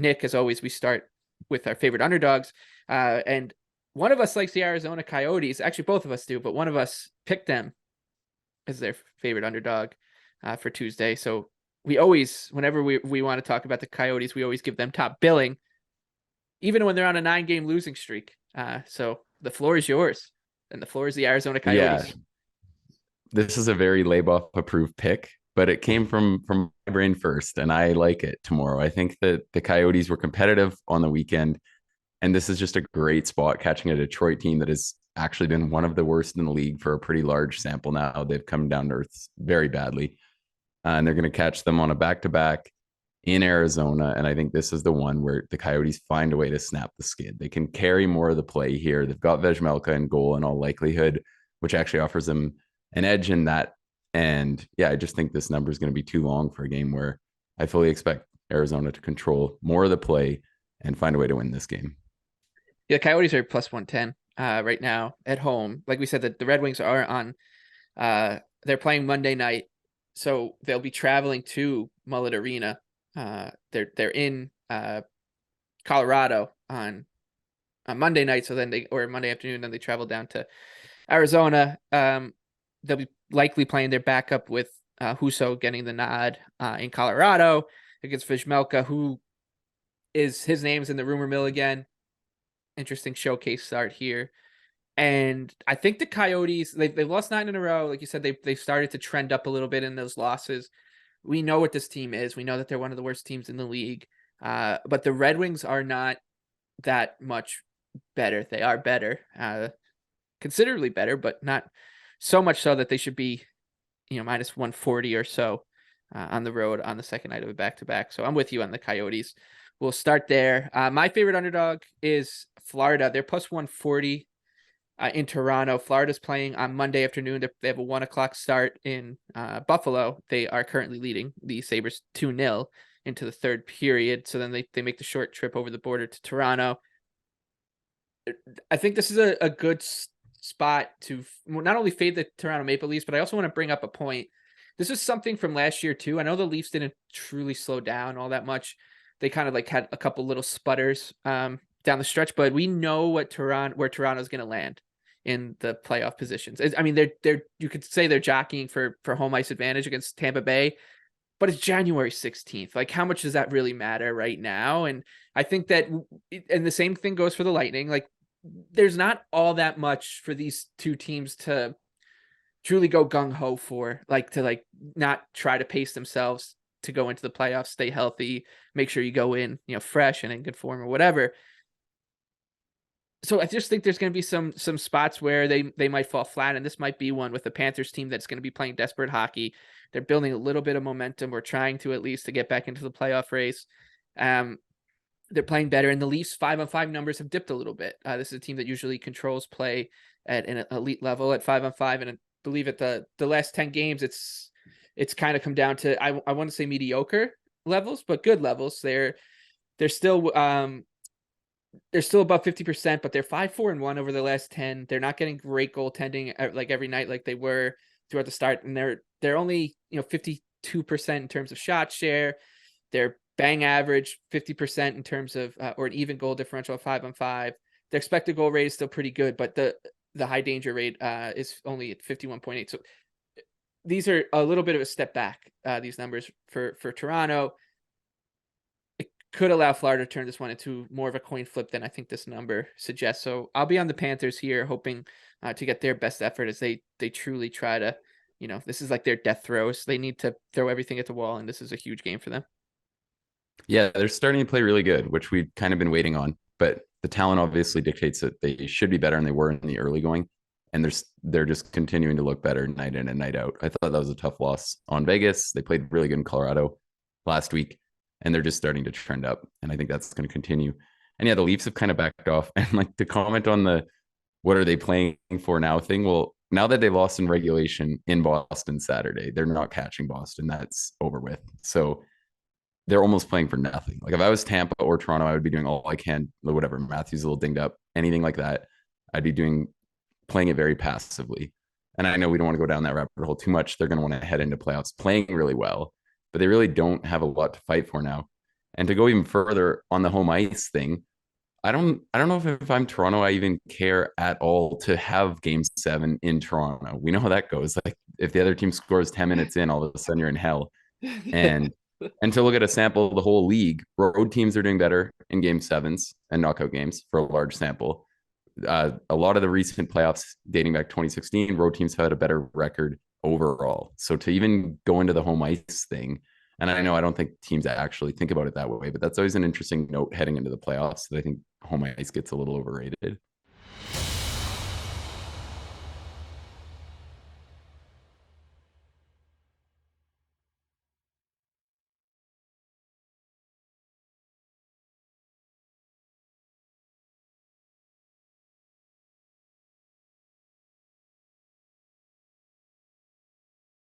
Nick, as always, we start with our favorite underdogs. And one of us likes the Arizona Coyotes. Actually, both of us do, but one of us picked them as their favorite underdog for Tuesday. So we always, whenever we want to talk about the Coyotes, we always give them top billing, even when they're on a 9-game losing streak. So the floor is yours, and the floor is the Arizona Yeah, Coyotes. this is a very Laboff approved pick, but it came from my brain first, and I like it tomorrow. I think that the Coyotes were competitive on the weekend, and this is just a great spot catching a Detroit team that has actually been one of the worst in the league for a pretty large sample now. They've come down to earth very badly, and they're going to catch them on a back-to-back in Arizona. And I think this is the one where the Coyotes find a way to snap the skid. They can carry more of the play here. They've got Vejmelka in goal in all likelihood, which actually offers them an edge in that. And yeah, I just think this number is going to be too long for a game where I fully expect Arizona to control more of the play and find a way to win this game. Yeah, the Coyotes are plus 110 right now at home. Like we said, the Red Wings are on. They're playing Monday night, so they'll be traveling to Mullet Arena. They're in Colorado on Monday night, so then or Monday afternoon, then they travel down to Arizona. They'll be likely playing their backup with Husso getting the nod in Colorado against Vizmelka, who is his name's in the rumor mill again. Interesting showcase start here. And I think the Coyotes, they've lost 9 in a row. Like you said, they've started to trend up a little bit in those losses. We know what this team is. We know that they're one of the worst teams in the league. But the Red Wings are not that much better. They are better, considerably better, but not so much so that they should be, minus 140 or so on the road on the second night of a back-to-back. So I'm with you on the Coyotes. We'll start there. My favorite underdog is Florida. They're plus 140 in Toronto. Florida's playing on Monday afternoon. They have a 1:00 start in Buffalo. They are currently leading the Sabres 2-0 into the third period. So then they make the short trip over the border to Toronto. I think this is a good spot to not only fade the Toronto Maple Leafs, but I also want to bring up a point. This is something from last year too. I know the Leafs didn't truly slow down all that much. They kind of like had a couple little sputters down the stretch, but we know where Toronto's going to land in the playoff positions. I mean, they're you could say they're jockeying for home ice advantage against Tampa Bay, but it's January 16th. Like, how much does that really matter right now? And I think that, and the same thing goes for the Lightning. Like, there's not all that much for these two teams to truly go gung ho for, like to like not try to pace themselves to go into the playoffs, stay healthy, make sure you go in, fresh and in good form or whatever. So I just think there's going to be some spots where they might fall flat, and this might be one with the Panthers team that's going to be playing desperate hockey. They're building a little bit of momentum, or trying to at least to get back into the playoff race. They're playing better, and the Leafs 5-on-5 numbers have dipped a little bit. This is a team that usually controls play at an elite level at 5-on-5, and I believe at the last 10 games, it's kind of come down to I want to say mediocre levels, but good levels. They're still above 50%, but they're 5-4-1 over the last 10. They're not getting great goaltending like every night like they were throughout the start, and they're only 52% in terms of shot share. They're bang average 50% in terms of or an even goal differential of 5-on-5. Their expected goal rate is still pretty good, but the high danger rate is only at 51.8. So these are a little bit of a step back. These numbers for Toronto. Could allow Florida to turn this one into more of a coin flip than I think this number suggests. So I'll be on the Panthers here, hoping to get their best effort as they truly try to, this is like their death throws. They need to throw everything at the wall, and this is a huge game for them. Yeah, they're starting to play really good, which we've kind of been waiting on. But the talent obviously dictates that they should be better than they were in the early going. And they're just continuing to look better night in and night out. I thought that was a tough loss on Vegas. They played really good in Colorado last week, and they're just starting to trend up. And I think that's going to continue. And yeah, the Leafs have kind of backed off. And like to comment on the what are they playing for now thing, well, now that they lost in regulation in Boston Saturday, they're not catching Boston. That's over with. So they're almost playing for nothing. Like if I was Tampa or Toronto, I would be doing all I can, whatever. Matthews a little dinged up, anything like that. I'd be playing it very passively. And I know we don't want to go down that rabbit hole too much. They're going to want to head into playoffs playing really well, but they really don't have a lot to fight for now. And to go even further on the home ice thing, I don't know if I'm Toronto, I even care at all to have game 7 in Toronto. We know how that goes. Like if the other team scores 10 minutes in, all of a sudden you're in hell. And to look at a sample of the whole league, road teams are doing better in game sevens and knockout games for a large sample. A lot of the recent playoffs dating back 2016, road teams have had a better record overall. So to even go into the home ice thing, and I know I don't think teams actually think about it that way, but that's always an interesting note heading into the playoffs that I think home ice gets a little overrated.